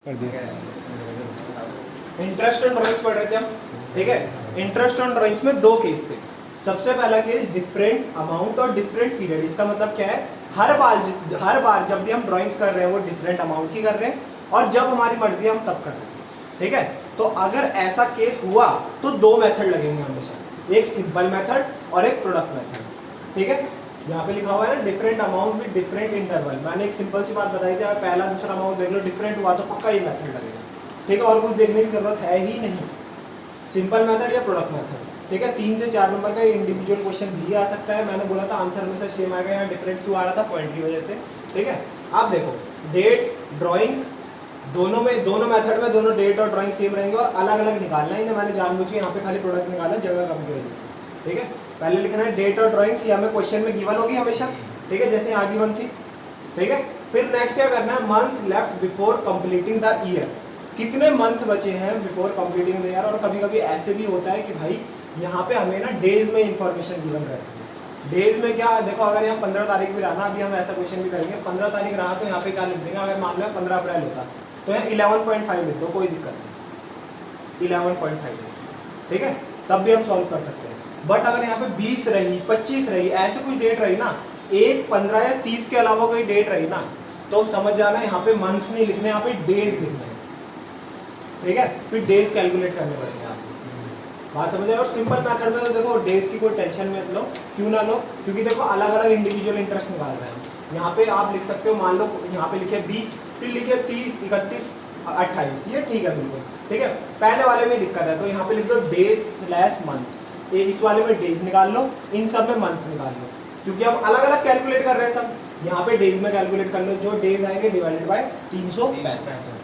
कर दिया। Interest on drawings पढ़ रहे थे हम, ठीक है। इंटरेस्ट ऑन ड्राइंग्स में दो केस थे। सबसे पहला केस डिफरेंट अमाउंट और डिफरेंट पीरियड। इसका मतलब क्या है, हर बार जब भी हम ड्राइंग्स कर रहे हैं वो डिफरेंट अमाउंट की कर रहे हैं, और जब हमारी मर्जी है हम तब कर रहे हैं, ठीक है। तो अगर ऐसा केस हुआ तो दो मेथड लगेंगे हमेशा, एक सिंपल मेथड और एक प्रोडक्ट मेथड, ठीक है। यहाँ पे लिखा हुआ है ना different amount with different interval. मैंने एक सिंपल सी बात बताई थी, अगर पहला दूसरा अमाउंट देख लो डिफरेंट हुआ तो पक्का ये मेथड लगेगा, ठीक है। और कुछ देखने की जरूरत है ही नहीं, सिंपल मेथड या प्रोडक्ट मेथड, ठीक है। 3 से 4 नंबर का इंडिविजुअल क्वेश्चन भी आ सकता है। मैंने बोला था आंसर में से सेम आएगा, यहाँ डिफरेंट क्यों आ रहा था, पॉइंट की वजह से, ठीक है। आप देखो डेट ड्राइंग्स दोनों मेथड में दोनों डेट और ड्राइंग सेम रहेंगे, और अलग अलग निकालना है इन्हें। मैंने जानबूझ के यहाँ पे खाली प्रोडक्ट निकाला जगह कम की वजह से, ठीक है। पहले लिखना है डेट और ड्राइंग्स, ये हमें क्वेश्चन में गिवन होगी हमेशा, ठीक है, जैसे यहाँ गिवन थी, ठीक है। फिर नेक्स्ट क्या करना है, months left before completing the year, कितने मंथ बचे हैं बिफोर कंप्लीटिंग द ईयर। और कभी कभी ऐसे भी होता है कि भाई यहाँ पे हमें ना डेज में इंफॉर्मेशन गिवन रहती है। डेज में क्या देखो, अगर यहाँ 15 तारीख भी रहा ना, अभी हम ऐसा क्वेश्चन भी करेंगे, 15 तारीख रहा तो यहाँ पे क्या लिख देंगे, अगर मामला 15 अप्रैल होता तो यहाँ 11.5 लिख दो, कोई दिक्कत नहीं, 11.5, ठीक है, तब भी हम सॉल्व कर सकते हैं। बट अगर यहाँ पे 20 रही, 25 रही, ऐसे कुछ डेट रही ना, 1, 15 या 30 के अलावा कोई डेट रही ना, तो समझ जाना यहाँ पे मंथ्स नहीं लिखने, यहाँ पे डेज लिखने हैं, ठीक है। फिर डेज कैलकुलेट करने पड़ेंगे आपको, बात समझ आए। और सिंपल मेथड में तो देखो डेज की कोई टेंशन मत लो, क्यों ना लो, क्योंकि देखो अलग अलग इंडिविजुअल इंटरेस्ट निकाल रहे हैं। यहाँ पे आप लिख सकते हो, मान लो यहाँ पे लिखे 20, फिर लिखे 30, 31, 28, ये ठीक है बिल्कुल, ठीक है। पहले वाले में दिक्कत है तो यहाँ पे लिख दो डेज स्लैश मंथ, इस वाले में डेज निकाल लो, इन सब में मंथ्स निकाल लो, क्योंकि हम अलग अलग कैलकुलेट कर रहे हैं सब। यहाँ पे डेज में कैलकुलेट कर लो, जो डेज आएंगे डिवाइडेड बाय 365,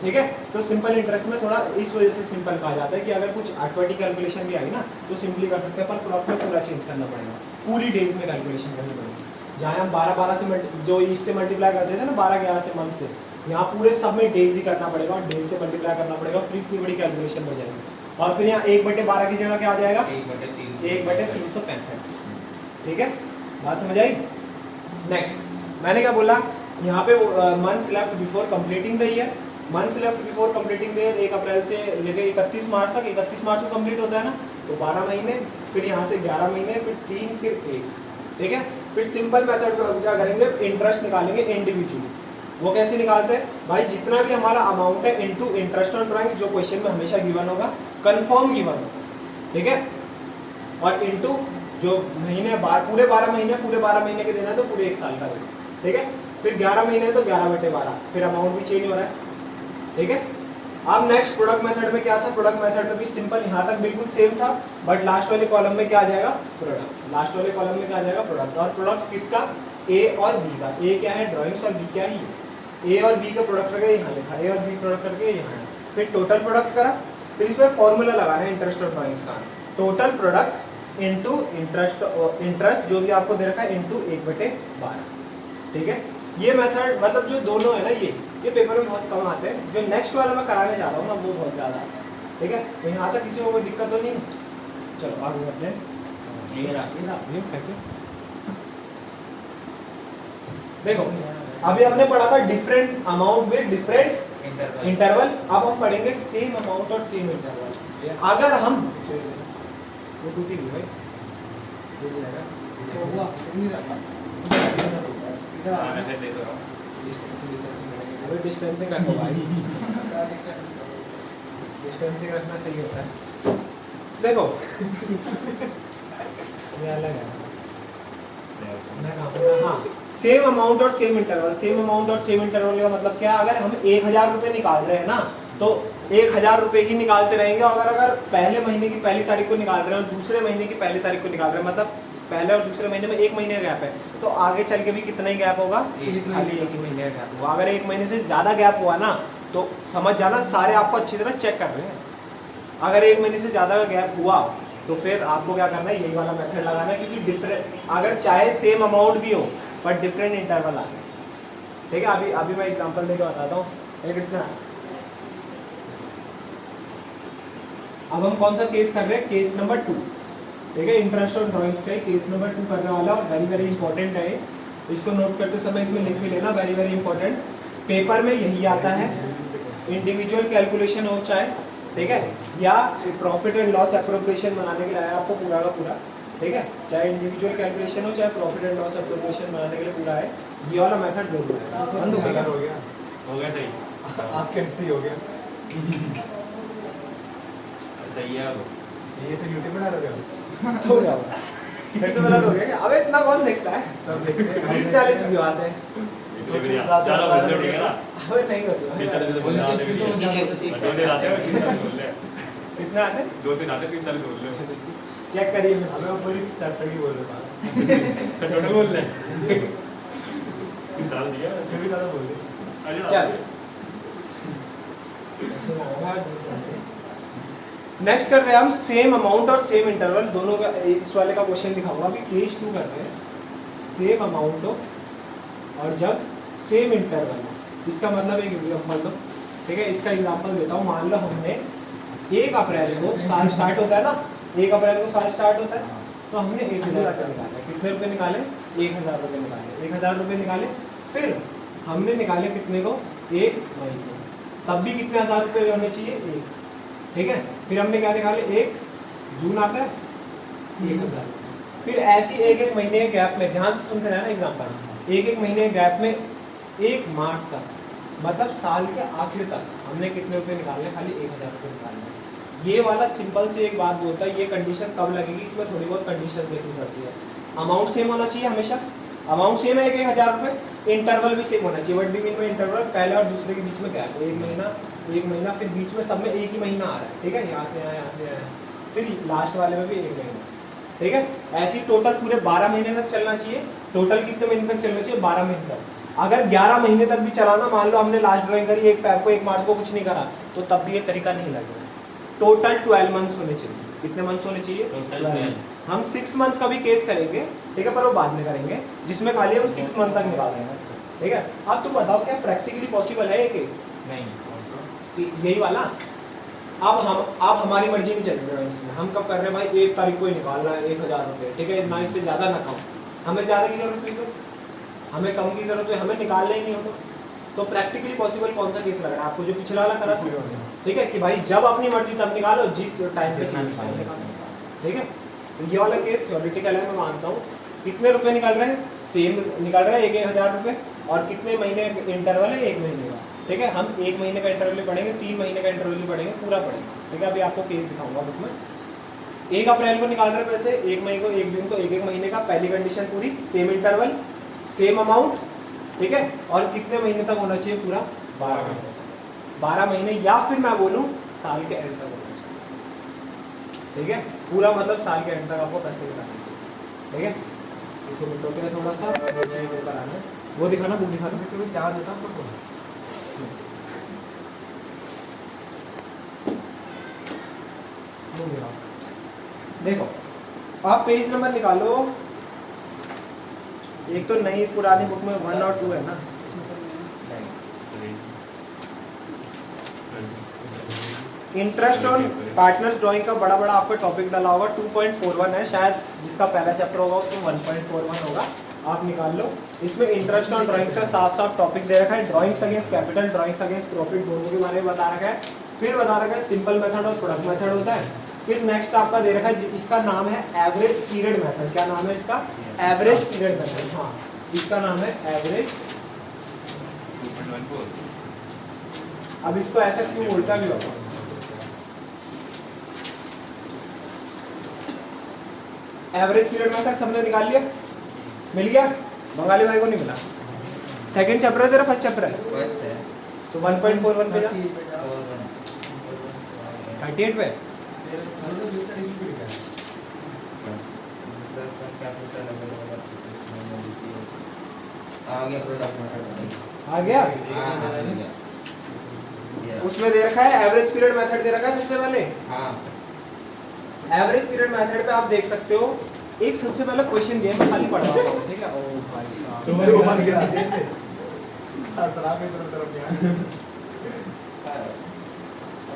ठीक है। तो सिंपल इंटरेस्ट में थोड़ा इस वजह से सिंपल कहा जाता है कि अगर कुछ अर्थमेटिक कैलकुलेशन भी आई ना तो सिंपली कर सकते हैं, पर प्रोडक्ट में पूरा चेंज करना पड़ेगा, पूरी डेज में कैलकुलेशन करनी पड़ेगी। जहाँ हम 12 से जो इससे मल्टीप्लाई करते थे ना 12-11 से मंथ से, यहाँ पूरे सब में डेज ही करना पड़ेगा और डेज से मल्टीप्लाई करना पड़ेगा, फिर इतनी बड़ी कैलकुलेशन हो जाएगी। और फिर यहाँ 1/12 की जगह क्या आ जाएगा, 1/365, ठीक है, बात समझ आई। नेक्स्ट मैंने क्या बोला, यहाँ पे months left before completing the year, months left before completing the year 1 अप्रैल से लेकर 31 मार्च तक, 31 मार्च को कंप्लीट होता है ना, तो 12 महीने, फिर यहाँ से 11 महीने, फिर 3, फिर 1, ठीक है। फिर सिंपल मेथड पे क्या करेंगे, इंटरेस्ट निकालेंगे इंडिविजुअली। वो कैसे निकालते हैं भाई, जितना भी हमारा अमाउंट है इनटू इंटरेस्ट ऑन ड्राइंग, जो क्वेश्चन में हमेशा गिवन होगा, कंफर्म गिवन होगा, ठीक है, और इनटू जो महीने पूरे 12 महीने, पूरे 12 महीने के देना है तो पूरे 1 साल का देना, ठीक है। फिर 11 महीने तो 11/12, फिर अमाउंट भी चेंज हो रहा है, ठीक है। अब नेक्स्ट प्रोडक्ट मेथड में क्या था, प्रोडक्ट मेथड में भी सिंपल, यहाँ तक बिल्कुल सेम था, बट लास्ट वाले कॉलम में क्या आ जाएगा, प्रोडक्ट, लास्ट वाले कॉलम में क्या आ जाएगा, प्रोडक्ट। और प्रोडक्ट किसका, ए और बी का, ए क्या है ड्राइंग्स और बी क्या है, ए और बी का प्रोडक्ट करके यहाँ लिखा, ए और बी प्रोडक्ट करके यहाँ, फिर टोटल प्रोडक्ट करा, फिर इसमें फॉर्मूला लगाना है इंटरेस्ट और ड्राइंग्स का, टोटल प्रोडक्ट इंटू इंटरेस्ट जो भी आपको दे रखा है इंटू 1/12, ठीक है। ये मेथड मतलब जो दोनों है ना, ये पेपर में बहुत कम आते हैं, जो नेक्स्ट वाला मैं कराने जा रहा हूँ ना वो बहुत ज़्यादा आता है, ठीक है। तो यहाँ तक किसी को कोई दिक्कत तो नहीं, चलो आगे बढ़ते हैं। देखो अभी हमने पढ़ा था different amount with different interval, अब हम पढ़ेंगे सेम अमाउंट और सेम इंटरवल। अगर हम वो टूटी नहीं भाई, डिस्टेंसिंग रखो भाई, डिस्टेंसिंग रखना सही होता है। देखो ये अलग है, हाँ, सेम अमाउंट और सेम इंटरवल। सेम अमाउंट और सेम इंटरवल का मतलब क्या, अगर हम 1000 रुपये निकाल रहे हैं ना तो 1000 रुपये ही निकालते रहेंगे, और अगर पहले महीने की पहली तारीख को निकाल रहे हैं और दूसरे महीने की पहली तारीख को निकाल रहे हैं, मतलब पहले और दूसरे महीने में 1 महीने का गैप है, तो आगे चल के भी कितना ही गैप होगा, खाली 1 ही महीने का गैप होगा। अगर 1 महीने से ज़्यादा गैप हुआ ना तो समझ जाना सारे आपको अच्छी तरह चेक कर रहे हैं। अगर 1 महीने से ज़्यादा का गैप हुआ तो फिर आपको क्या करना है, यही वाला मेथड लगाना है, क्योंकि डिफरेंट, अगर चाहे सेम अमाउंट भी हो बट डिफरेंट इंटरवल आ रहे हैं, ठीक है। अभी मैं एग्जांपल देकर बताता हूँ। एक इसमें अब हम कौन सा केस कर रहे हैं, केस नंबर 2, ठीक है। इंटरेस्ट ऑन ड्राइंग्स का ही केस नंबर 2 करने वाला, और वेरी वेरी इंपॉर्टेंट है, इसको नोट करते समय इसमें लिख भी लेना, वेरी वेरी इंपॉर्टेंट, पेपर में यही आता है, इंडिविजुअल कैलकुलेशन हो चाहे, ठीक है, या प्रॉफिट एंड लॉस एप्रोप्रिएशन बनाने के लिए आया आपको पूरा का पूरा, ठीक है, चाहे इंडिविजुअल कैलकुलेशन हो चाहे प्रॉफिट एंड लॉस एप्रोप्रिएशन बनाने के लिए पूरा है, ये वाला मेथड जरूर है। बंद हो गया, हो गया सही। आपके हफ्ते हो गया सही है अब। ये सब यूट्यूब में डाल रहे हो तो क्या हुआ? फिर से बता दोगे क्या? अबे इतना कौन देखता है? सब देखते हैं 30-40 व्यू आते हैं। ज़्यादा बोल रहे हो, ठीक है ना? अबे नहीं होते ये चलो भाई। जैसे बोलने आते हैं, दो दिन आते हैं, 30 बोल रहे हैं। कितने आते हैं? 2 दिन आते हैं, 30 बोल रहे हो। चेक करिए फिर से। हमें वो पूरी चैप्टर की बोल रहा था टोटल बोल रहे हैं। डाल दिया फिर भी ज़्यादा बोल रहे चल। नेक्स्ट कर रहे हैं हम सेम अमाउंट और सेम इंटरवल दोनों का, इस वाले का क्वेश्चन दिखाऊंगा। अभी केस 2 कर रहे हैं। सेम अमाउंट हो और जब सेम इंटरवल हो, इसका मतलब एक एग्जांपल दो, ठीक है। इसका एग्जांपल देता हूँ। मान लो हमने 1 अप्रैल को साल स्टार्ट होता है ना, 1 अप्रैल को साल स्टार्ट होता है, तो हमने 1000 रुपये निकाले। कितने रुपये निकाले? 1000 रुपये निकाले। 1000 रुपये निकाले, फिर हमने निकाले कितने को? 1 मई को। तब भी कितने हज़ार रुपये होने चाहिए? 1, ठीक है। फिर हमने क्या निकाले? 1 जून आता है 1000। फिर ऐसी एक महीने के गैप में, ध्यान से सुनते रहना एग्जाम्पल, एक महीने के गैप में 1 मार्च तक, मतलब साल के आखिर तक हमने कितने रुपए निकालने? खाली 1000 रुपये निकालने। ये वाला सिंपल से एक बात बोलता है, ये कंडीशन कब लगेगी? इसमें थोड़ी बहुत कंडीशन देखनी पड़ती है। अमाउंट सेम होना चाहिए हमेशा, अमाउंट सेम है 1000 रुपये, इंटरवल भी सेम होना चाहिए। What do mean by interval? पहले और दूसरे के बीच में गैप, 1 महीना, फिर बीच में सब में एक ही महीना आ रहा है, ठीक है, यहाँ से यहाँ, यहाँ से यहाँ, फिर लास्ट वाले में भी 1 महीना, ठीक है। ऐसी टोटल पूरे 12 महीने तक चलना चाहिए। टोटल कितने महीने तक चलना चाहिए? 12 महीने तक। अगर 11 महीने तक भी चलाना, मान लो हमने लास्ट ड्राइंग करी 1 फैब को, 1 मार्च को कुछ नहीं करा, तो तब भी ये तरीका नहीं लगेगा। टोटल 12 मंथ्स होने चाहिए। कितने मंथ्स होने चाहिए? 12। हम 6 मंथ्स का भी केस करेंगे, ठीक है, पर वो बाद में करेंगे, जिसमें खाली हम 6 मंथ तक निकाल देंगे, ठीक है। अब तुम बताओ क्या प्रैक्टिकली पॉसिबल है ये केस? नहीं। यही वाला। अब हमारी मर्जी नहीं चलेगी ड्राइंग्स में। हम कब कर रहे हैं भाई? 1 तारीख को ही निकालना है 1000 रुपये, ठीक है, ना इससे ज़्यादा ना कम। हमें ज़्यादा की जरूरत नहीं, तो हमें कम की जरूरत है, हमें निकालना ही नहीं होगा। तो प्रैक्टिकली पॉसिबल कौन सा केस लग रहा है आपको? जो पिछला वाला करा था, ठीक है, कि भाई जब अपनी मर्जी तब निकालो, जिस टाइम पे चाहिए निकालो, ठीक है। तो ये वाला केस थ्योरेटिकल है, मैं मानता हूँ। कितने रुपए निकल रहे हैं? सेम निकल रहा है 1000 रुपये, और कितने महीने इंटरवल है? 1 महीने का, ठीक है। हम 1 महीने का इंटरवल भी पढ़ेंगे, 3 महीने का इंटरवल भी पढ़ेंगे, पूरा पढ़ेंगे, ठीक है। अभी आपको केस दिखाऊंगा बुक में। 1 अप्रैल को निकाल रहे हैं पैसे, 1 मई को, 1 जून को, 1 महीने का। पहली कंडीशन पूरी, सेम इंटरवल, सेम अमाउंट, ठीक है। और कितने महीने तक होना चाहिए? पूरा 12 महीने, 12 महीने, या फिर मैं बोलूँ साल के एंड तक होना चाहिए, ठीक है। पूरा मतलब साल के एंड तक आपको पैसे निकालने चाहिए, ठीक है। इसको मिटाते हैं थोड़ा सा, पेपर आना है, वो दिखाना, बुक दिखाना। कभी चार्ज होता है देखो, आप पेज नंबर निकालो। एक तो नई पुरानी बुक में 1 और 2 है ना, इंटरेस्ट ऑन पार्टनर्स ड्राइंग का बड़ा बड़ा आपका टॉपिक डाला होगा, 2.41 है शायद, जिसका पहला चैप्टर होगा उसमें 1.41 होगा, आप निकाल लो। इसमें इंटरेस्ट ऑन ड्राइंग्स का साफ साफ टॉपिक दे रखा है। Drawings against capital, drawings against profit, दोनों के बारे में बता रखा है। फिर बता रखा है सिंपल मेथड और प्रोडक्ट मेथड होता है। फिर नेक्स्ट आपका दे रखा है, इसका नाम है एवरेज पीरियड मेथड। क्या नाम है इसका? Average period method. हाँ, इसका नाम है एवरेज। 2.14। अब इसको ऐसा क्यों बोलता भी होगा? एवरेज पीरियड मेथड सबने निकाल लिया? मिल गया? बंगाली भाई को नहीं मिला? सेकंड चैप्टर है तेरा, फर्स्ट चैप्टर है? फर्स्ट है। तो 1.41 पे जा, 38 पे। आ गया? उसमें दे रखा है एवरेज पीरियड मेथड दे रखा है सबसे पहले। एवरेज पीरियड मेथड पे आप देख सकते हो, एक सबसे पहला क्वेश्चन दिया, मैं खाली पढ़ रहा हूँ, ठीक है। ओ भाई साहब, तुम्हें वो बन गिरा देते शराब में सिर्फ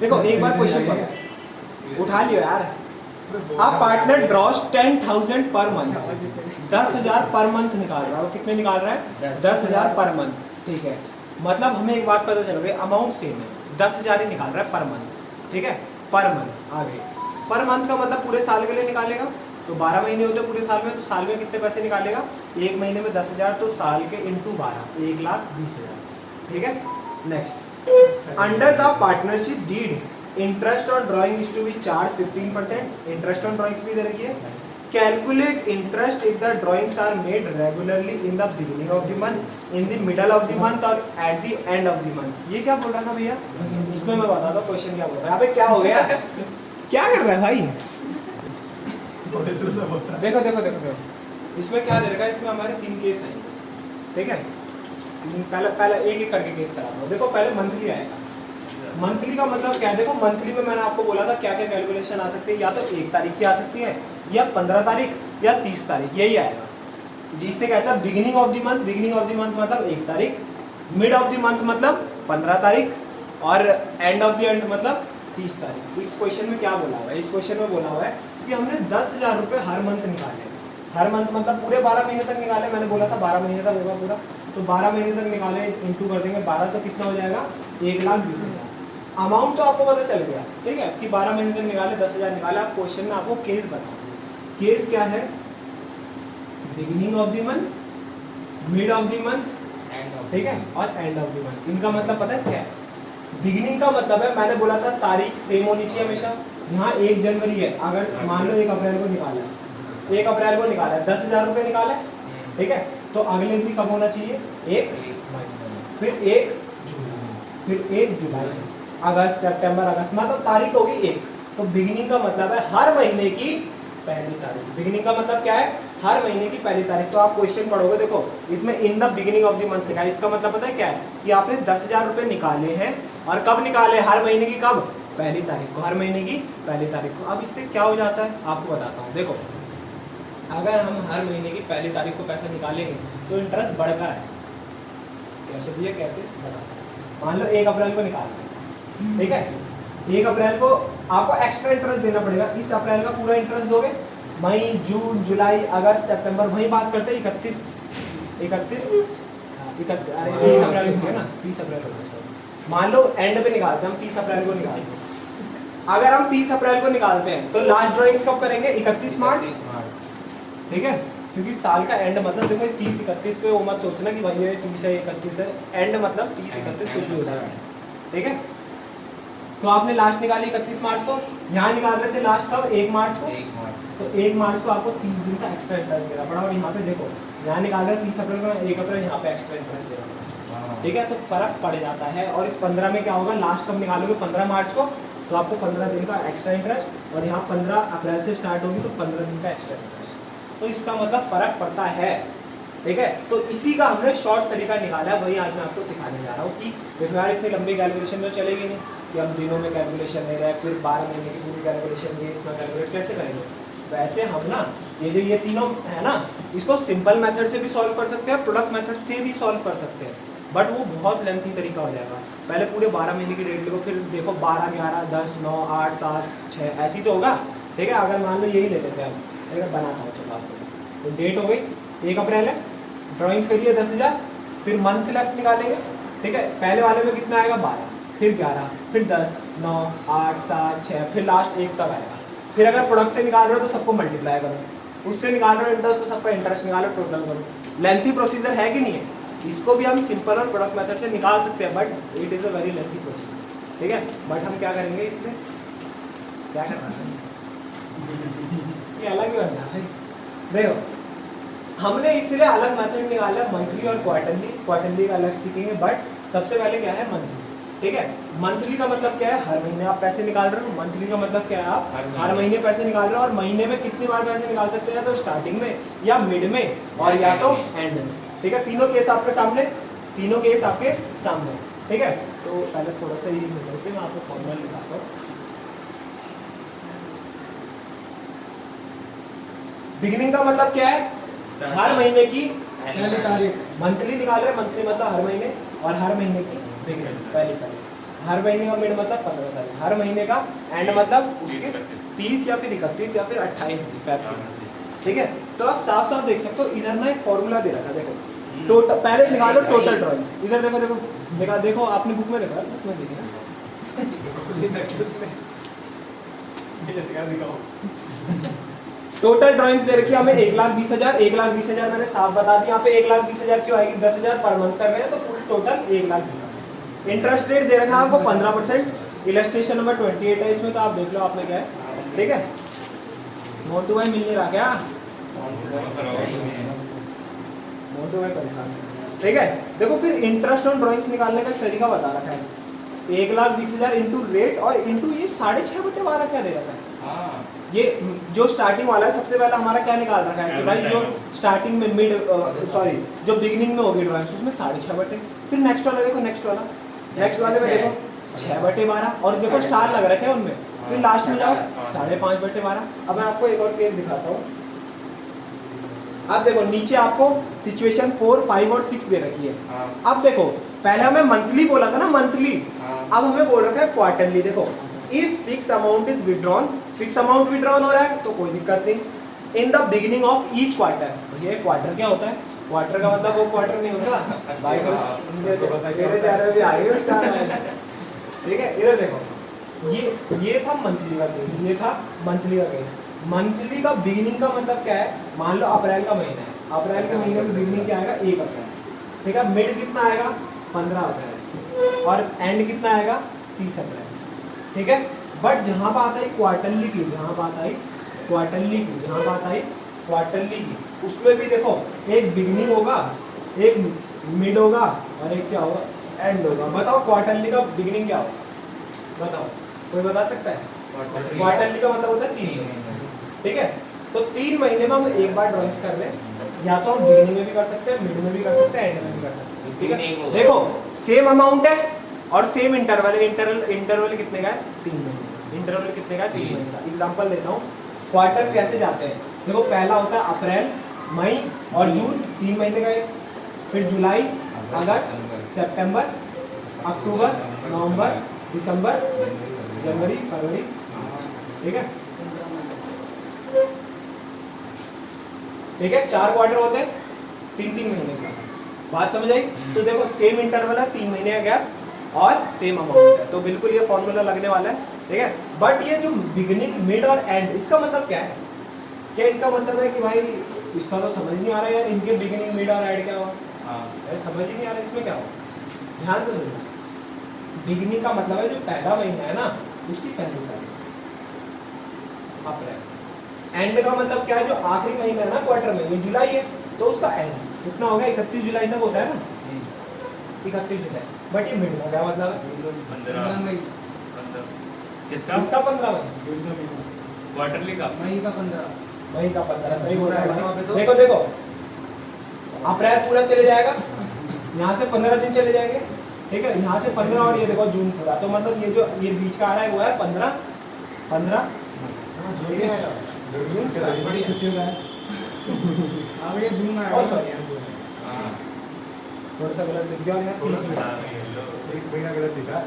देखो एक बार क्वेश्चन पढ़ो, उठा लियो यार। आप partner ड्रॉस 10,000 per month, 10,000 per month निकाल रहा है। वो कितने निकाल रहा है? 10,000 पर मंथ, ठीक है। मतलब हमें एक बात पता चल गई, अमाउंट सेम है, 10,000 ही निकाल रहा है पर मंथ, ठीक है, पर मंथ। आगे पर मंथ का मतलब पूरे साल के लिए निकालेगा, तो 12 महीने होते हैं पूरे साल में, तो साल में कितने पैसे निकालेगा, एक महीने में 10,000, तो साल के इंटू 12 1,20,000, ठीक है। Next, under the partnership deed interest on drawing is to be charge 15%, interest on drawings भी दे रखी है। Calculate interest if the drawings are made regularly in the beginning of the month, in the middle of the month और at the end of the month. ये क्या बोल रहा था भैया, इसमें मैं बताता हूँ क्वेश्चन क्या बोल रहा है। यहाँ पे क्या हो गया, क्या कर रहा है भाई, देखो देखो देखो देखो, इसमें क्या दे रखा है, इसमें हमारे 3 केस हैं, ठीक है। पहले एक एक करके केस करा दो। देखो पहले मंथली आएगा, मंथली का मतलब क्या है, देखो मंथली में मैंने आपको बोला था क्या क्या कैलकुलेशन आ सकती है, या तो 1 तारीख की आ सकती है, या 15 तारीख, या 30 तारीख, यही आएगा। जिससे कहता है beginning of the month, beginning of the month मतलब 1 तारीख, मिड ऑफ द मंथ मतलब 15 तारीख, और एंड ऑफ द एंड मतलब 30 तारीख। इस क्वेश्चन में क्या बोला हुआ है, इस क्वेश्चन में बोला हुआ है कि हमने 10,000 रुपये हर मंथ निकाले, हर मंथ मतलब पूरे 12 महीने तक निकाले, मैंने बोला था 12 महीने तक होगा पूरा, तो 12 महीने तक निकाले, इंटू कर देंगे 12, तो कितना हो जाएगा 1,20,000। अमाउंट तो आपको पता चल गया, ठीक है, कि 12 महीने तक निकाले, 10,000 निकाले। आप क्वेश्चन में आपको केस बताओ, केस क्या है, beginning of the month, mid of the month, ठीक है, और एंड ऑफ द मंथ। इनका मतलब पता है क्या है, बिगिनिंग का मतलब है, मैंने बोला था तारीख सेम होनी चाहिए हमेशा। यहाँ 1 जनवरी है, अगर मान लो 1 अप्रैल को निकाला है, 1 अप्रैल को निकाला है, 10,000 रुपये निकाला है, ठीक है, तो अगले भी कब होना चाहिए, 1, फिर 1 जुलाई, फिर 1 जुलाई, अगस्त, सितंबर, अगस्त, मतलब तारीख होगी 1। तो बिगिनिंग का मतलब है हर महीने की पहली तारीख। बिगिनिंग का मतलब क्या है, हर महीने की पहली तारीख। तो आप क्वेश्चन पढ़ोगे, देखो इसमें इन the beginning of the month लिखा है, इसका मतलब पता है क्या है, कि आपने 10,000 रुपये निकाले हैं, और कब निकाले, हर महीने की कब, पहली तारीख को, हर महीने की पहली तारीख को। अब इससे क्या हो जाता है आपको बताता हूँ। देखो अगर हम हर महीने की पहली तारीख को पैसा निकालेंगे तो इंटरेस्ट बढ़कर आएगा। कैसे भैया, कैसे बताओ, मान लो 1 अप्रैल को निकाल रहे, ठीक है, 1 अप्रैल को आपको एक्स्ट्रा इंटरेस्ट देना पड़ेगा। इस अप्रैल का पूरा इंटरेस्ट दोगे, मई, जून, जुलाई, अगस्त, सितंबर, वही बात करते हैं 31 अप्रैल होती है ना, 30 अप्रैल होती है। मान लो एंड पे निकालते हैं हम, 30 अप्रैल को निकालते हैं। अगर हम 30 अप्रैल को निकालते हैं तो लास्ट ड्राइंग्स कब करेंगे, 31 मार्च, ठीक है, क्योंकि साल का एंड मतलब देखो 30-31 पे वो मत सोचना कि भाई ये 30 है 31 है, एंड मतलब 30-31 कुछ भी हो जाएगा, ठीक है। तो आपने लास्ट निकाली 31 मार्च को, यहाँ निकाल रहे थे लास्ट कब, 1 मार्च को, तो 1 मार्च को आपको 30 दिन का एक्स्ट्रा इंटरेस्ट देना पड़ा। और यहाँ पे देखो यहाँ निकाल रहे हैं 30 अप्रैल को, 1 अप्रैल यहाँ पे एक्स्ट्रा इंटरेस्ट देना पड़ा, ठीक है। तो फर्क पड़ जाता है। और इस 15 में क्या होगा, लास्ट कब निकालोगे, 15 मार्च को, तो आपको 15 दिन का एक्स्ट्रा इंटरेस्ट, और यहाँ 15 अप्रैल से स्टार्ट होगी तो 15 दिन का एक्स्ट्रा इंटरेस्ट। तो इसका मतलब फर्क पड़ता है, ठीक है। तो इसी का हमने शॉर्ट तरीका निकाला है, वही आज मैं आपको सिखाने जा रहा हूँ। कि देखो यार इतनी लंबी कैलकुलेशन तो चलेगी नहीं कि हम दिनों में कैलकुलेशन ले रहे हैं, फिर 12 महीने की पूरी कैलकुलेशन, ये इतना कैलकुलेट कैसे करेंगे। वैसे हम ना ये तीनों है ना, इसको सिंपल मेथड से भी सॉल्व कर सकते हैं, प्रोडक्ट मेथड से भी सॉल्व कर सकते हैं, बट वो बहुत लेंथी तरीका हो जाएगा। पहले पूरे 12 महीने की डेट लिखो, फिर देखो 12, 11, 10, 9, 8, 7, 6 ऐसी तो होगा, ठीक है। अगर मान लो यही ले लेते हैं हम, ठीक है, बनाता हूँ चलो आपको। तो डेट हो गई 1 अप्रैल है, ड्राइंग्स के लिए 10,000, फिर मंथ से लेफ्ट निकालेंगे, ठीक है। पहले वाले में कितना आएगा 12, फिर 11, फिर 10, 9, 8, 7, 6, फिर लास्ट 1 तक आएगा। फिर अगर प्रोडक्ट से निकाल रहे हो तो सबको मल्टीप्लाई करो, उससे निकाल रहे हो इंटरेस्ट तो सबका इंटरेस्ट निकालो, टोटल करो। लेंथी प्रोसीजर है कि नहीं है, इसको भी हम सिंपल और प्रोडक्ट मेथड से निकाल सकते हैं, but it is a very lengthy procedure, ठीक है। बट हम क्या करेंगे इसमें, क्या करना है ये अलग ही बनना है। देखो हमने इसलिए अलग मेथड निकाला, मंथली और क्वार्टरली का अलग सीखेंगे, बट सबसे पहले क्या है मंथली, ठीक है। मंथली का मतलब क्या है, हर महीने आप पैसे निकाल रहे हो। मंथली का मतलब क्या है, आप हर महीने पैसे निकाल रहे हो, और महीने में कितनी बार पैसे निकाल सकते हैं, तो स्टार्टिंग में या मिड में और या तो एंड में, ठीक है। तीनों केस आपके सामने, ठीक है। तो पहले थोड़ा सा ही मैं आपको फॉर्मूला लिखाता हूँ। बिगिनिंग का मतलब क्या है, हर महीने की पहली तारीख। मंथली निकाल रहे हैं, मंथली मतलब हर महीने, और हर महीने की बिगिनिंग पहली तारीख। हर महीने का मिड मतलब 15 तारीख। हर महीने का एंड मतलब उसके 30 या फिर 31 या फिर 28 फेब, ठीक है। तो आप साफ साफ देख सकते हो, इधर ना एक फॉर्मूला दे रखा है, देखो टोटल, पहले निकालो टोटल ड्राइंग्स। इधर देखो देखो देखो, आपने बुक में देखा, बुक में देखिए ना, टोटल ड्राइंग्स दे रखी है हमें 1,20,000 1,20,000 मैंने साफ बता दी। यहाँ पे 1,20,000 क्यों आएगी, 10,000 पर मंथ कर रहे हैं तो पूरी टोटल 1,20,000। इंटरेस्ट रेट दे रखा है आपको 15%। इलस्ट्रेशन नंबर 28 है इसमें, तो आप देख लो आपने क्या है। ठीक है, मोटू भाई मिल नहीं रहा क्या? मोटू भाई परेशान है। ठीक है, देखो फिर इंटरेस्ट ऑन ड्राइंग्स निकालने का तरीका बता रखा है, 1,20,000 इंटू रेट और इंटू ये 6.5 बटे 12 क्या दे रखा है। ये जो स्टार्टिंग वाला है सबसे पहले हमारा क्या निकाल रखा है कि भाई जो स्टार्टिंग में मिड सॉरी जो बिगिनिंग में होगी ड्राइंग्स उसमें 6.5 बटे। फिर नेक्स्ट वाला देखो, नेक्स्ट वाले में देखो 6 बटे 12 और देखो स्टार लग रखे हैं उनमें। फिर लास्ट में जाओ 5.5 बटे 12। अब मैं आपको एक और केस दिखाता हूँ। अब देखो नीचे आपको सिचुएशन 4, 5 और 6 दे रखी है। अब देखो पहले हमें मंथली बोला था ना, मंथली। अब हमें बोल रखा है क्वार्टरली। देखो if fix amount is withdrawn, fix amount withdrawn हो रहा है तो कोई दिक्कत नहीं। इन the beginning of each quarter. ये क्वार्टर क्या होता है? क्वार्टर का मतलब वो क्वार्टर नहीं होता भाई को मेरे चेहरे भी आगे उसका। ठीक है, इधर देखो ये था मंथली का केस, ये था मंथली का केस। मंथली का बिगिनिंग का मतलब क्या है? मान लो अप्रैल का महीना है, अप्रैल के महीने में बिगिनिंग क्या आएगा? 1 अप्रैल। ठीक है, मिड कितना आएगा? 15 अप्रैल और एंड कितना आएगा? 30 अप्रैल। ठीक है, बट जहाँ बात आई क्वार्टरली की, जहाँ बात आई क्वार्टरली की, उसमें भी देखो एक बिगिनिंग होगा, एक मिड होगा और एक क्या होगा? एंड होगा। बताओ क्वार्टरली का बिगिनिंग क्या होगा? बताओ, कोई बता सकता है? क्वार्टरली का मतलब होता है 3 महीने। ठीक है, तो 3 महीने में हम एक बार ड्राइंग्स कर रहे हैं, या तो हम बिगिनिंग में भी कर सकते हैं, मिड में भी कर सकते हैं, एंड में भी कर सकते हैं। ठीक है, देखो सेम अमाउंट है और सेम इंटरवल कितने का है? 3 महीने। इंटरवल कितने का है? 3 महीने का। एग्जांपल देता हूँ, क्वार्टर कैसे जाते हैं। देखो पहला होता है अप्रैल, मई और जून, 3 महीने का एक। फिर जुलाई, अगस्त, सितंबर, अक्टूबर, नवंबर, दिसंबर, जनवरी, फरवरी। ठीक है, 4 क्वार्टर होते हैं, 3-3 महीने का। बात समझ आई? तो देखो सेम इंटरवल है, 3 महीने का गैप और सेम अमाउंट है, तो बिल्कुल ये फॉर्मूला लगने वाला है। ठीक है, बट ये जो बिगिनिंग, मिड और एंड, इसका मतलब क्या है? क्या इसका मतलब है कि भाई इसका तो समझ नहीं आ रहा यार, इनके बिगिनिंग, मिड और एंड क्या हो? समझ ही नहीं आ रहा इसमें क्या हो। ध्यान से सुनना, बिगिनिंग का मतलब है जो पहला महीना है ना उसकी पहली तारीख, अप्रैल। एंड का मतलब क्या है? जो आखिरी महीना है ना क्वार्टर में, ये जुलाई है तो उसका एंड कितना हो गया? 31 जुलाई तक होता है ना, 31 जुलाई। बट ये मिड का क्या मतलब है? 15 मई। किसका? इसका 15 मई, क्वार्टरली का मई का 15 सही बोल रहा है। देखो देखो अप्रैल पूरा चले जाएगा, यहाँ से 15 दिन चले जाएंगे। ठीक है, यहाँ से 15 और ये देखो जून पूरा, तो मतलब ये जो ये बीच का आ रहा है वो है 15 जून बड़ी छुट्टियों का है। अब ये जून में सॉरी थोड़ा सा गलत लिख दिया यार, एक महीना गलत लिखा।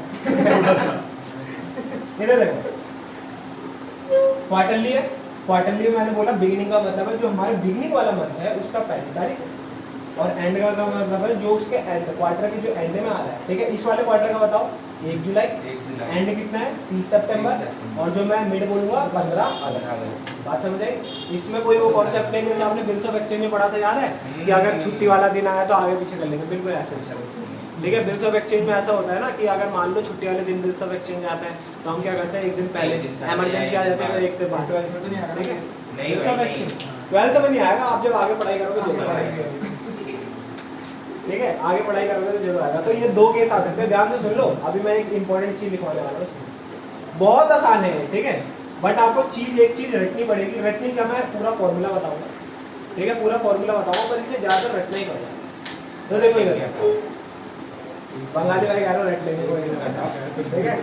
इधर देखो क्वार्टरली है, क्वार्टरली में मैंने बोला बिगिनिंग का मतलब है जो हमारे बिगिनिंग वाला मंथ है उसका पहली तारीख, और एंड का मतलब है जो उसके एंड क्वार्टर के जो एंड में आ रहा है। ठीक है, इस वाले क्वार्टर का बताओ 1 जुलाई, एंड कितना है? 30 सितंबर, और जो मैं मिड बोलूंगा 15 अगस्त। बात समझ आई? इसमें कोई वो कॉन्सेप्ट नहीं जैसे आपने बिल्स ऑफ एक्सचेंज में पढ़ा था, याद है कि अगर छुट्टी वाला दिन आया तो आगे पीछे कर लेंगे, बिल्कुल ऐसे। ठीक है, बिल्स ऑफ एक्सचेंज में ऐसा होता है ना कि अगर मान लो छुट्टी वाले दिन बिल्स ऑफ एक्सचेंज आता है तो हम क्या करते हैं, एक दिन पहले इमरजेंसी आ जाती है तो एक दिन बाद। ठीक है, बिल्स ऑफ एक्सचेंज 12th में नहीं आएगा, आप जब आगे पढ़ाई करोगे जरूर आएगा। ठीक है, आगे पढ़ाई करोगे तो जरूर आएगा। तो ये 2 केस आ सकते हैं, ध्यान से सुन लो। अभी मैं एक इंपॉर्टेंट चीज लिखवाने वाला हूँ, बहुत आसान है। ठीक है, बट आपको एक चीज रटनी पड़ेगी। रटनी क्या, मैं पूरा फॉर्मूला बताऊंगा। ठीक है, पूरा फॉर्मूला बताऊंगा, पर इसे ज्यादातर रटना ही पड़ेगा। तो देखो इधर बंगाली भाई कह रहा रट लेने को। ठीक है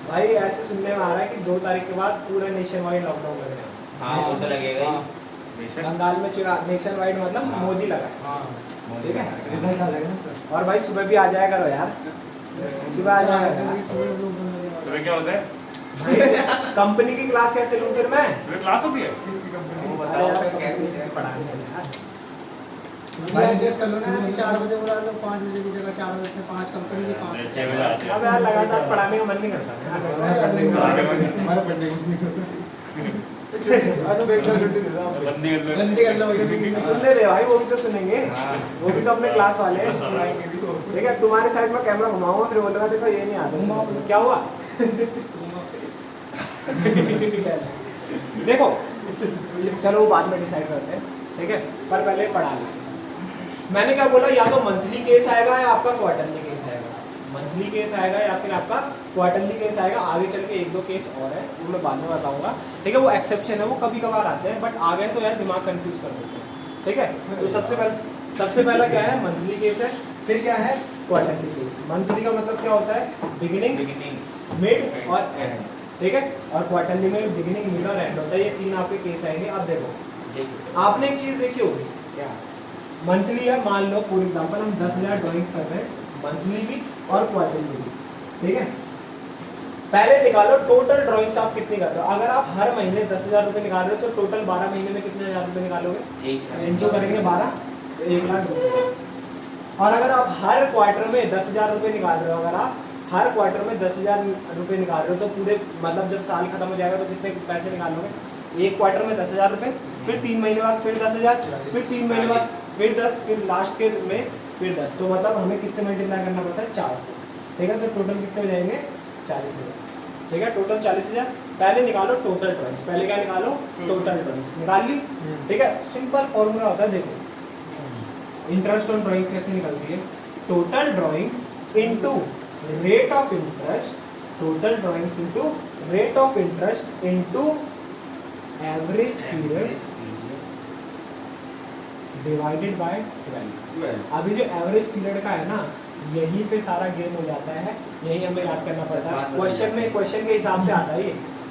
भाई, ऐसे सुनने में आ रहा है कि 2 तारीख के बाद पूरा नेशन वाइड लॉकडाउन लग रहा है। हाँ वो तो लगेगा ही। बंगाल में चुरा नेशन वाइड मतलब मोदी लगा। ठीक है, रिजल्ट आ जाएगा ना। और भाई सुबह भी आ जाया करो यार, सुबह आ जाया करो। सुबह क्या होता है? भाई कंपनी की क्लास कैसे लूं फिर मैं? सुबह क्लास होती है? किसकी कंपनी? वो बताओ कैसे पढ़ानी है यार। एडजस्ट कर लो ना, ऐसे 4 बजे बुला लो, 5 बजे की जगह 4 बजे से 5 कंपनी की 5 छह बजे आते हैं। अब यार लगातार पढ़ाने का मन नहीं करता हमारा पढ़ने को नहीं करता। अनु बेटा छुट्टी दे दो आप। बंदी कर लो। बंदी कर लो ये सुनने दे भाई, वो भी तो सुनेंगे, हाँ। वो भी तो अपने क्लास वाले हैं। सुनाएंगे भी तो। ठीक है, तुम्हारे साइड में कैमरा घुमाऊंगा, फिर बोलूंगा देखो ये नहीं आता घुमाओ। समझ में। क्या हुआ? देखो चलो वो बाद में डिसाइड करते हैं, ठीक है, पर पहले पढ़ा लो। मैंने क्या बोला, या तो मंथली केस आएगा या आपका क्वार्टरली केस आएगा। मंथली केस आएगा या फिर आपका क्वार्टरली केस आएगा। आगे चल के 1-2 केस और है, वो मैं बाद में बताऊंगा, ठीक है। वो एक्सेप्शन है, वो कभी कभार आते हैं, बट आ गए तो यार दिमाग कंफ्यूज कर देते हैं, ठीक है। तो सबसे पहला क्या है, मंथली केस है। फिर क्या है, क्वार्टरली केस। मंथली का मतलब क्या होता है, बिगिनिंग, मिड और एंड, ठीक है। और क्वार्टरली में बिगिनिंग, मिड और एंड होता है। ये 3 आपके केस आएंगे। अब देखो, आपने एक चीज देखी होगी क्या, मंथली है, मान लो फॉर एग्जांपल हम 10,000 ड्राइंग्स कर रहे हैं, मंथली भी और क्वार्टरली भी, ठीक है। पहले निकालो टोटल ड्राइंग्स आप कितनी कर रहे हो। अगर आप हर महीने 10,000 रुपये निकाल रहे हो तो टोटल 12 महीने में कितने हज़ार रुपये निकालोगे, इंटू करेंगे 12, 1,20,000। और अगर आप हर क्वार्टर में 10,000 रुपये निकाल रहे हो, अगर आप हर क्वार्टर में 10,000 रुपये निकाल रहे हो तो पूरे मतलब जब साल खत्म हो जाएगा तो कितने पैसे निकालोगे, एक क्वार्टर में 10,000 रुपये, फिर 3 महीने बाद फिर 10,000, फिर 3 महीने बाद फिर 10, फिर लास्ट के में फिर 10। तो मतलब हमें किससे मल्टीप्लाई करना पड़ता है, 4 से, ठीक है। तो टोटल कितने हो जाएंगे, 40,000, ठीक है। टोटल 40,000। पहले निकालो टोटल ड्राइंग्स, पहले क्या निकालो, टोटल ड्राइंग्स निकाल ली, ठीक है। सिंपल फॉर्मूला होता है, देखो इंटरेस्ट ऑन ड्राइंग्स कैसे निकलती है, total drawings into rate of interest, total drawings into rate of interest into average period divided by 12। अभी जो एवरेज पीरियड का है ना, यहीं पे सारा गेम हो जाता है, यही हमें याद करना पड़ता है। क्वेश्चन के हिसाब से आता है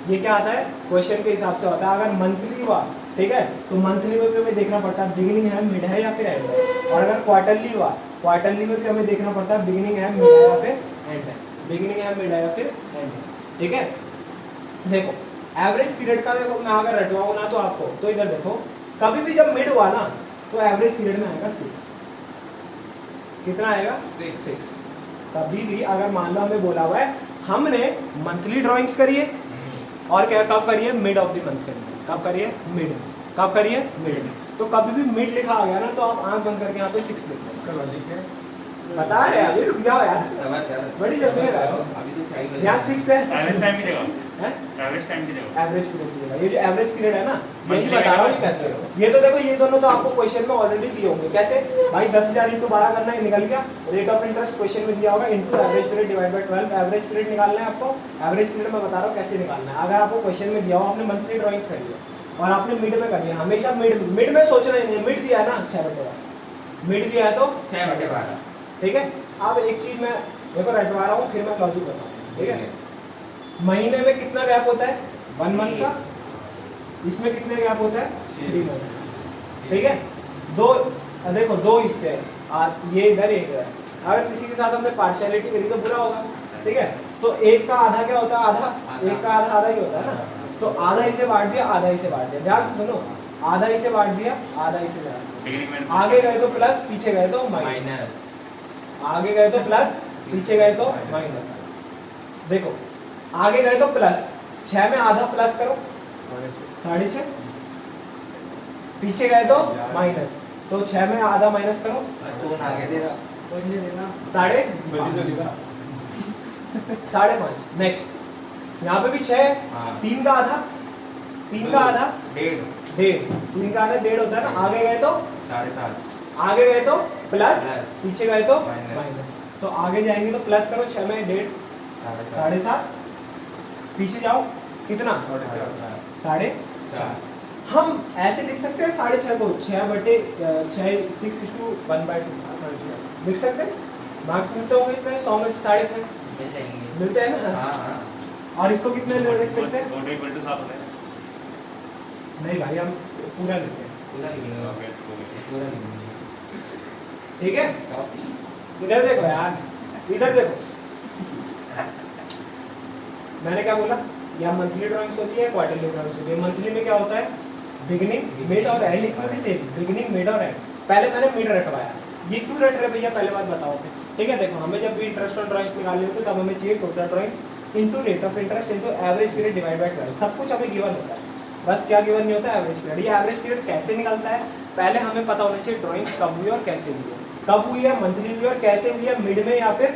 ये क्या आता है, क्वेश्चन के हिसाब से होता है। अगर मंथली हुआ, ठीक है, तो मंथली में भी हमें देखना पड़ता है बिगिनिंग है, मिड है या फिर एंड है। और अगर क्वार्टरली हुआ, क्वार्टरली में भी हमें देखना पड़ता है बिगिनिंग है, मिड है या फिर एंड है, बिगिनिंग है, मिड है या फिर एंड है, ठीक है। देखो एवरेज पीरियड का, देखो मैं अगर रटवाऊँ ना तो आपको, तो इधर देखो, कभी भी जब मिड हुआ ना तो एवरेज पीरियड में आएगा 6। कितना आएगा, 6। कभी भी अगर मान लो हमें बोला हुआ है हमने मंथली ड्राइंग्स करिए और क्या कब करिए, मिड ऑफ द मंथ करिए। कब करिए, मिड में। कब करिए, मिड में। तो कभी भी मिड लिखा आ गया ना तो आप आंख बंद करके यहाँ पे 6 लिख लो। इसका लॉजिक है, बता रहे हैं, अभी रुक जाओ यार, बड़ी जल्दी है यहाँ 6 है, एवरेज टाइम की जगह, हैं? एवरेज टाइम की जगह, एवरेज पीरियड की जगह। ये जो एवरेज पीरियड है ना, यही Monthly बता रहा हूँ ये का कैसे। ये तो देखो, ये दोनों तो आपको क्वेश्चन में ऑलरेडी दिए होंगे। कैसे भाई, 10,000 इंटू 12 करना है, निकल गया। रेट ऑफ इंटरेस्ट क्वेश्चन में दिया होगा, into average period divide by 12। Average period निकालना है आपको। एवरेज पीरियड मैं बता रहा हूँ कैसे निकालना है। अगर आपको क्वेश्चन में दिया हो, आपने मंथली ड्राइंग्स करी है और आपने मिड में करी है, हमेशा मिड में सोचना ही नहीं है। मिड दिया है ना, 6/12, मिड दिया है तो 6/12, ठीक है। अब एक चीज मैं देखो रटवा रहा हूँ, फिर मैं लॉजिक बताऊँ, ठीक है। महीने में कितना गैप होता है, 1 मंथ का। इसमें कितने गैप होता है, 3 मंथ का, ठीक है। देखो 2 हिस्से हैं, ये इधर एक इधर। अगर किसी के साथ हमने पार्शियलिटी करी तो बुरा होगा, ठीक है। तो एक का आधा क्या होता है, आधा, एक का आधा आधा ही होता है ना। तो आधा इसे बांट दिया, आधा इसे बांट दिया। ध्यान से सुनो, आधा इसे बांट दिया, आधा इसे बांट दिया। आगे गए तो प्लस, पीछे गए तो माइनस। आगे गए तो प्लस, पीछे गए तो माइनस। देखो आगे गए तो प्लस, 6 में आधा प्लस करो, 6.5। पीछे गए तो माइनस, तो 6 में आधा माइनस करो, 5.5। नेक्स्ट यहाँ पे भी 6, 3 का आधा, 3 का आधा 1.5, 3 का आधा 1.5 होता है ना। आगे गए तो 7.5, आगे गए तो प्लस, प्लस, पीछे गए तो माइनस। माइनस। तो आगे जाएंगे तो प्लस करो, 6 में 1.5, 7.5। पीछे जाओ, कितना, 4.5। हम ऐसे लिख सकते हैं 6.5 को, 6/6 लिख सकते हैं। मार्क्स मिलते होंगे इतने, 100 में से 6.5 मिलते हैं ना। और इसको कितने लिख सकते हैं, नहीं भाई हम पूरा लिखते हैं, ठीक है। इधर देखो यार, इधर देखो, मैंने क्या बोला, या मंथली ड्राइंग्स होती है, क्वार्टरली ड्राइंग्स होती है। मंथली में क्या होता है, बिगिनिंग, मिड और एंड। इसमें भी सेम, बिगिनिंग, मिड और एंड। पहले मैंने मिड रटवाया, ये क्यों रट रहे भैया पहले बात बताओ। ठीक है, देखो हमें जब भी इंटरेस्ट ऑन ड्राइंग्स निकालनी होती है तब हमें चाहिए total drawings into rate of interest into average period divide by 12। सब कुछ हमें गिवन होता है, बस क्या गिवन नहीं होता है, एवरेज पीरियड। ये एवरेज पीरियड कैसे निकलता है, पहले हमें पता होना चाहिए ड्राइंग्स कब हुई और कैसे हुई है, कब हुई है, मंथली हुई और कैसे हुई है, मिड में या फिर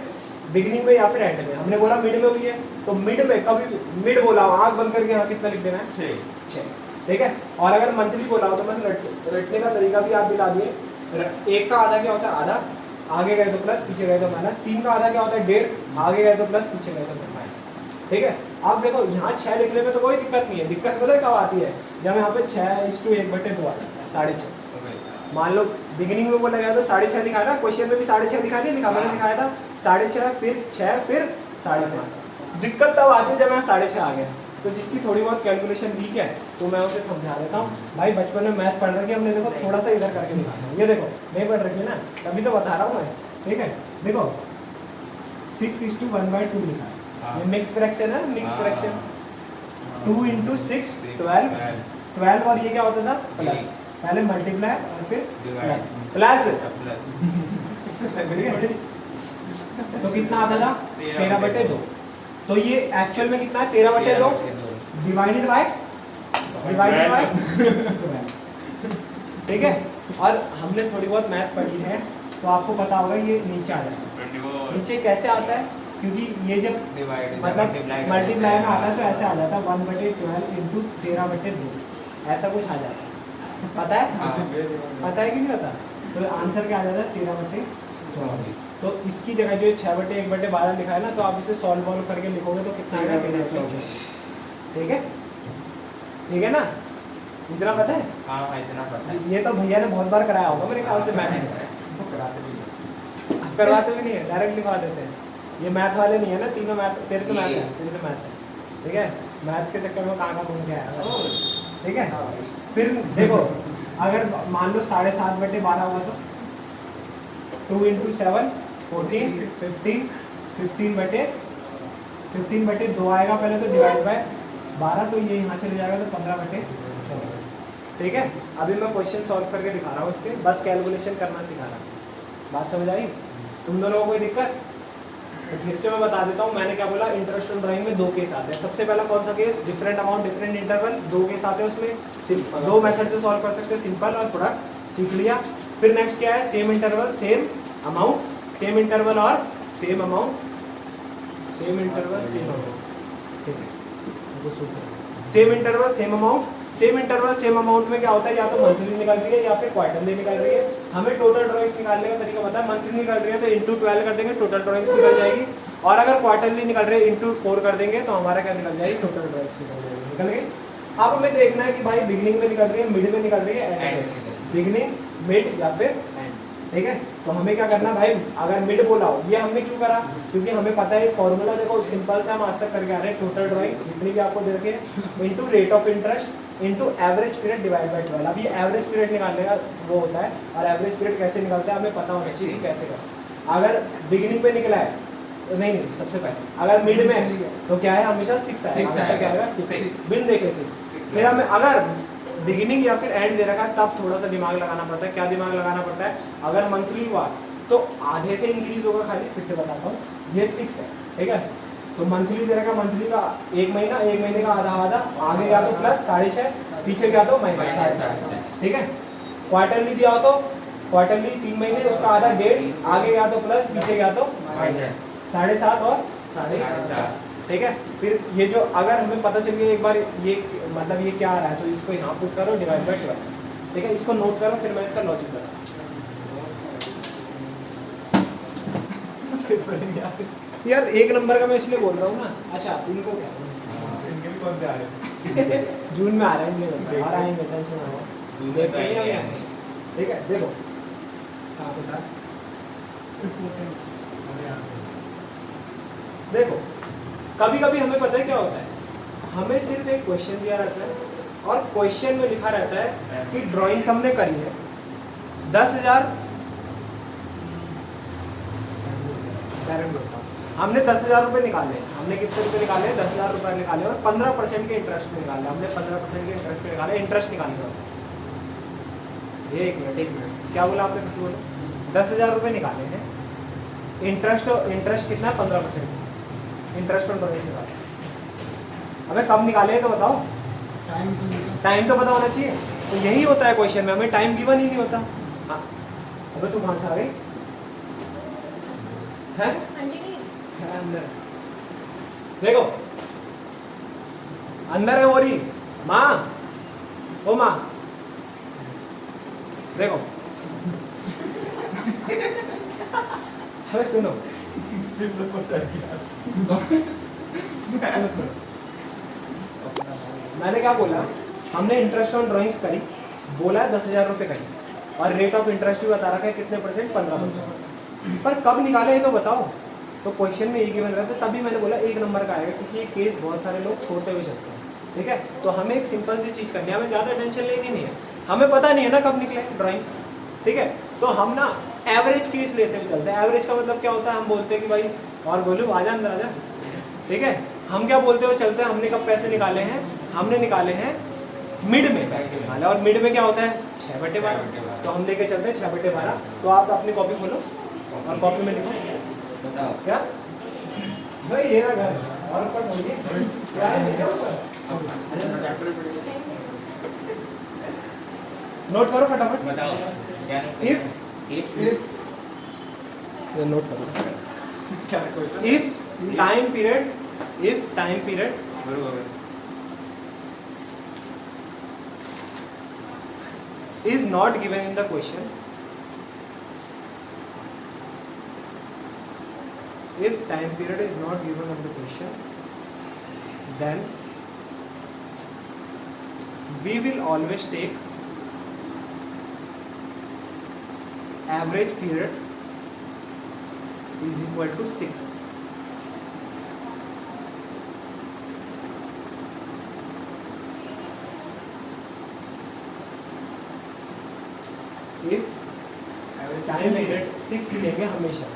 बिगिनिंग में या फिर एंड में। हमने बोला मिड में हुई है तो मिड में, कभी मिड बोला आँख बंद करके यहाँ कितना लिख देना है 6, ठीक है। और अगर मंथली बोला हो तो मैंने रटने का तरीका भी याद दिला दिए। एक का आधा क्या होता है, आधा, आगे गए तो प्लस, पीछे गए तो माइनस। 3 का आधा क्या होता है, 1.5, आगे गए तो प्लस, पीछे गए तो माइनस। ठीक है, अब देखो यहाँ 6 लिखने में तो कोई दिक्कत नहीं है, दिक्कत पता है कब आती है, जब यहाँ पे 6:1/2 आ जाता है, 6.5। मान लो बिगिनिंग में बोला गया तो 6.5 लिखा था, क्वेश्चन में भी 6.5 लिखा नहीं लिखा, मैंने दिखाया था 6.5 फिर 6 फिर 5.5। दिक्कत तब आती है जब यहाँ 6.5 आ गया। तो जिसकी थोड़ी बहुत कैलकुलेशन वीक है तो मैं उसे समझा देता हूँ, भाई बचपन में मैथ पढ़ रखी है हमने, देखो थोड़ा सा इधर करके दिखाना है, ये देखो नहीं पढ़ रखी है ना, तभी तो बता रहा हूँ मैं। ठीक है, देखो 6:1/2 लिखा है, ये मिक्स फ्रैक्शन है, मिक्स फ्रैक्शन। 2 × 6 12 और ये क्या होता था, प्लस, पहले मल्टीप्लाई और फिर प्लस प्लस। तो कितना आता था, 13/2। तो ये एक्चुअल में कितना है, 13/2 डिवाइडेड बाय ठीक है। और हमने थोड़ी बहुत मैथ पढ़ी है तो आपको पता होगा ये नीचे आ जाता है। नीचे कैसे आता है, क्योंकि ये जब मतलब मल्टीप्लाई में आता है तो ऐसे आ जाता है 1/12 × 13/2, ऐसा कुछ आ जाता है। पता है पता है कि नहीं पता, तो आंसर क्या आ जाता है 13/24। तो इसकी जगह जो 6/1/12 लिखा है ना, तो आप इसे सॉल्व करके लिखोगे तो कितना आएगा, 13/24। ठीक है, ठीक है ना, इतना पता है। हाँ इतना पता है। ये तो भैया ने बहुत बार कराया होगा मेरे ख्याल से मैथ में, करवाते भी नहीं है, डायरेक्ट लिखवा देते हैं। ये मैथ वाले नहीं है ना, तीनों मैथ, तेरे तो मैथ है, तेरे तो मैथ है। ठीक है, मैथ के चक्कर में कहाँ घूम के आया। ठीक है, फिर देखो अगर मान लो 7.5/12 हुआ तो 2 × 7 14 15 15/2 आएगा पहले, तो डिवाइड बाय 12, तो ये यहाँ चले जाएगा तो 15/24। ठीक है, अभी मैं क्वेश्चन सॉल्व करके दिखा रहा हूँ इसके, बस कैलकुलेशन करना सिखा रहा हूँ। बात समझ आई तुम दोनों को, कोई दिक्कत? तो फिर से मैं बता देता हूँ, मैंने क्या बोला, इंटरेस्ट ऑन ड्राइंग में 2 केस आते हैं। सबसे पहला कौन सा case, different amount different interval, 2 case आते हैं उसमें, 2 मेथड से सॉल्व कर सकते हैं, सिंपल और प्रोडक्ट, सीख लिया। फिर नेक्स्ट क्या है, same interval same amount, same interval और same amount, same interval same amount. ठीक है, वो सोच रहा हूँ, same interval same amount. Same interval same amount में क्या होता है, या तो मंथली निकल रही है या फिर क्वार्टरली निकल रही है। हमें टोटल ड्राइंग्स निकालने का तरीका पता है, मंथली निकल रही है तो इंटू 12 कर देंगे, टोटल ड्राइंग्स निकल जाएगी। और अगर क्वार्टरली निकल रही है इंटू 4 कर देंगे तो हमारा क्या निकल जाएगी, टोटल ड्राइंग्स निकल जाएगी, निकल गई। अब हमें देखना है कि भाई बिगिनिंग में निकल रही है, मिड में निकल रही है, एंड में, बिगिनिंग मिड या फिर एंड। ठीक है, तो हमें क्या करना भाई, अगर मिड बोला हो, ये हमने क्यों करा, क्योंकि हमें पता है फॉर्मूला, देखो सिंपल से हम आज तक करके आ रहे हैं, टोटल ड्राइंग्स जितनी भी आपको दे रखे हैं into rate of interest into average period divide by 12। अब ये एवरेज पीरियड निकालने का वो होता है, और एवरेज पीरियड कैसे निकलता है हमें पता होना चाहिए कि कैसे करना। अगर बिगिनिंग पे निकला है, नहीं सबसे पहले अगर मिड में है तो क्या है, हमेशा 6 आएगा, हमेशा क्या आएगा 6 बिन देखे 6। फिर हमें अगर बिगिनिंग या फिर एंड दे रखा है तब थोड़ा सा दिमाग लगाना पड़ता है। क्या दिमाग लगाना पड़ता है, अगर मंथली हुआ तो आधे से इंक्रीज होगा खाली, फिर से बताता हूँ, ये 6 है। ठीक है, तो मंथली दे रखा, मंथली का 1 महीना, 1 महीने का आधा आधा, आगे गया तो प्लस 6.5, पीछे गया तो माइनस 6.5। ठीक है, क्वार्टरली दिया हो तो क्वार्टरली 3 महीने, उसका आधा 1.5, आगे गया तो प्लस, पीछे गया तो माइनस 7.5 और 4.5। ठीक है, फिर ये जो अगर हमें पता चल गया एक बार ये मतलब ये क्या आ रहा है, तो इसको यहाँ पुट करो, डिवाइड बाय 12। ठीक है, इसको नोट करो, फिर मैं इसका लॉजिक बताऊँ। यार 1 नंबर का मैं इसलिए बोल रहा हूँ ना। अच्छा, इनको क्या, इनके भी कौन से आ रहे हैं? जून में आ रहे हैं इनके, और आएंगे, टेंशन ना लो, देख लेंगे हम। ठीक है, देखो कहाँ पे था, देखो कभी कभी हमें पता है क्या होता है, हमें सिर्फ एक क्वेश्चन दिया रहता है और क्वेश्चन में लिखा रहता है कि ड्राइंग्स हमने करी है 10,000, हमने 10,000 रुपये निकाले, हमने कितने रुपए निकाले, 10,000 रुपये निकाले, और 15% के इंटरेस्ट पे निकाले, हमने 15% के इंटरेस्ट पे निकाले, इंटरेस्ट निकालने का। ये 1 मिनट क्या बोला आपने, फिर से बोलो। 10,000 रुपये निकाले हैं, इंटरेस्ट कितना है, 15%। इंटरेस्ट ऑन ड्राइंग्स निकाले। अबे कब निकाले हैं तो बताओ, टाइम तो पता होना चाहिए। तो यही होता है क्वेश्चन में, हमें टाइम गिवन ही नहीं होता। हाँ अबे तू कहाँ से आ गई है? अंदर देखो, अंदर है वो रही माँ, ओ माँ देखो। अरे सुनो सुनो, मैंने क्या बोला, हमने इंटरेस्ट ऑन ड्राइंग्स करी, बोला 10,000 रुपये करी, और रेट ऑफ इंटरेस्ट भी बता रखा है कितने परसेंट, 15%। पर कब निकाले ये तो बताओ। तो क्वेश्चन में ये गिवन रहता है, तभी मैंने बोला 1 नंबर का आएगा, क्योंकि ये केस बहुत सारे लोग छोड़ते हुए चलते हैं। ठीक है, तो हमें एक सिंपल सी चीज़ करनी है, हमें ज़्यादा टेंशन लेनी नहीं है, हमें पता नहीं है ना कब निकले ड्राइंग्स। ठीक है, तो हम ना एवरेज केस लेते हुए चलते हैं। एवरेज का मतलब क्या होता है, हम बोलते हैं कि भाई, और बोलूँ आजा अंदर आजा। ठीक है, हम क्या बोलते हुए चलते हैं, हमने कब पैसे निकाले हैं, हमने निकाले हैं मिड में पैसे निकाले, और मिड में क्या होता है 6/12। तो हम लेके चलते हैं 6/12। तो आप अपनी कॉपी खोलो और कॉपी में लिखो, बताओ क्या भाई, ये ना घर और ऊपर खोलिए क्या है, नोट करो फटाफट, बताओ क्या इफ नोट करो, क्या question, if time period is not given in the question, if time period is not given in the question, then we will always take average period is equal to 6. Time period 6 लेंगे हमेशा।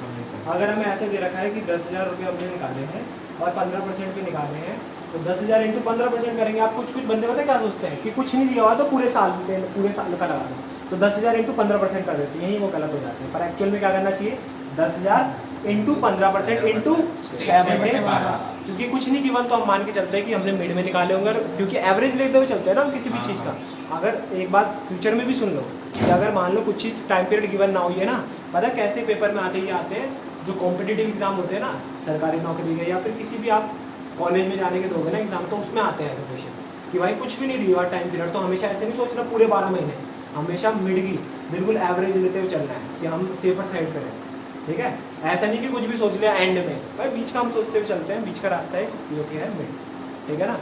अगर हमें ऐसे दे रखा है कि 10,000 रुपये हमने निकाले हैं और 15% भी निकाले हैं, तो 10,000 इंटू 15% करेंगे। आप कुछ बंदे पता है क्या सोचते हैं कि कुछ नहीं दिया हुआ तो पूरे साल का लगा दो, तो 10,000 इंटू 15% कर देते हैं, यही वो गलत हो जाते हैं। पर एक्चुअल में क्या करना चाहिए, 10,000 इंटू 15% इंटू 6/12, क्योंकि कुछ नहीं गिवन तो हम मान के चलते हैं कि हमने मिड में निकाले होंगे, क्योंकि एवरेज लेते हुए चलते हैं ना हम किसी भी चीज़ का। अगर एक बात फ्यूचर में भी सुन लो कि अगर मान लो कुछ चीज़ टाइम पीरियड गिवन ना हुई है ना, पता है कैसे पेपर में आते ही आते हैं, जो कॉम्पिटिटिव एग्जाम होते हैं ना, सरकारी नौकरी के या फिर किसी भी आप कॉलेज में जाने के दोगे ना एग्जाम, तो उसमें आते हैं ऐसे क्वेश्चन कि भाई कुछ भी नहीं दिया टाइम पीरियड। तो हमेशा ऐसे नहीं सोचना पूरे 12 महीने, हमेशा मिड की बिल्कुल एवरेज लेते हुए चलना है कि हम सेफर साइड पर हैं। ठीक है, ऐसा नहीं कि कुछ भी सोच लिया एंड में, भाई बीच का हम सोचते हुए चलते हैं, बीच का रास्ता है जो कि है मिड। ठीक है ना,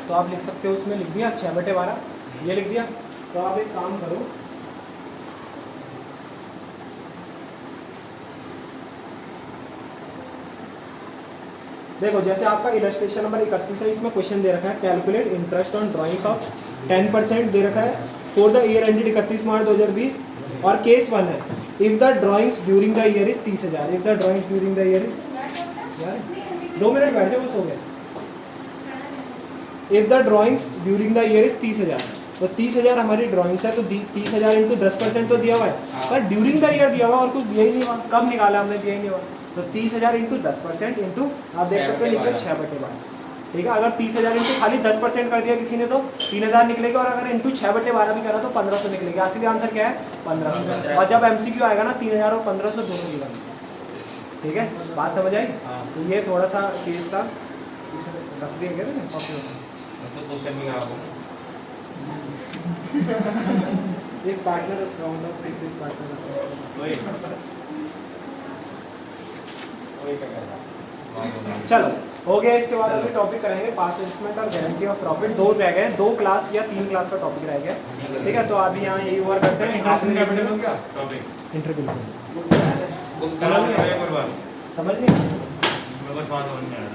तो आप लिख सकते हो, उसमें लिख दिया 6/12, ये लिख दिया। तो आप एक काम करो, देखो जैसे आपका इलस्ट्रेशन नंबर 31 है, इसमें क्वेश्चन दे रखा है calculate interest on drawings of 10% दे रखा है फॉर द ईयर एंडेड 31 मार्च 2020, और केस 1 है if the drawings during the year is 30,000। If the drawings during the year is, यार 2 मिनट बैठ जाओ बस हो गया। If the drawings during the year is 30,000, तो 30,000 हमारी ड्राइंग्स है, तो 30,000 इंटू 10% तो दिया हुआ है, पर ड्यूरिंग द ईयर दिया हुआ और कुछ दिया ही नहीं हुआ। कब निकाला हमने, दिया ही नहीं हुआ। तो 30,000 इंटू 10% इंटू, आप देख सकते हैं नीचे 6/12। ठीक है, अगर 30,000 इंटू खाली 10% कर दिया किसी ने तो 3,000 निकलेगा, और अगर इंटू 6/12 भी करा तो 1,500 निकलेगा। असली आंसर क्या है, 1,500। और जब MCQ आएगा ना 3,000 और 1,500 दोनों निकल। ठीक है, बात समझ आई। तो ये थोड़ा सा केस था, रख देंगे एक पार्टनर राउंड ऑफ 6 एक पार्टनर। चलो हो गया, इसके बाद अभी टॉपिक कराएंगे पास एडजस्टमेंट और गारंटी ऑफ प्रॉफिट। 2 रह गए, 2 क्लास या 3 क्लास का टॉपिक रह गया। ठीक है, तो अभी यहाँ यही ओवर करते हैं। इंटरव्यू समझ नहीं, समझ नहीं आया।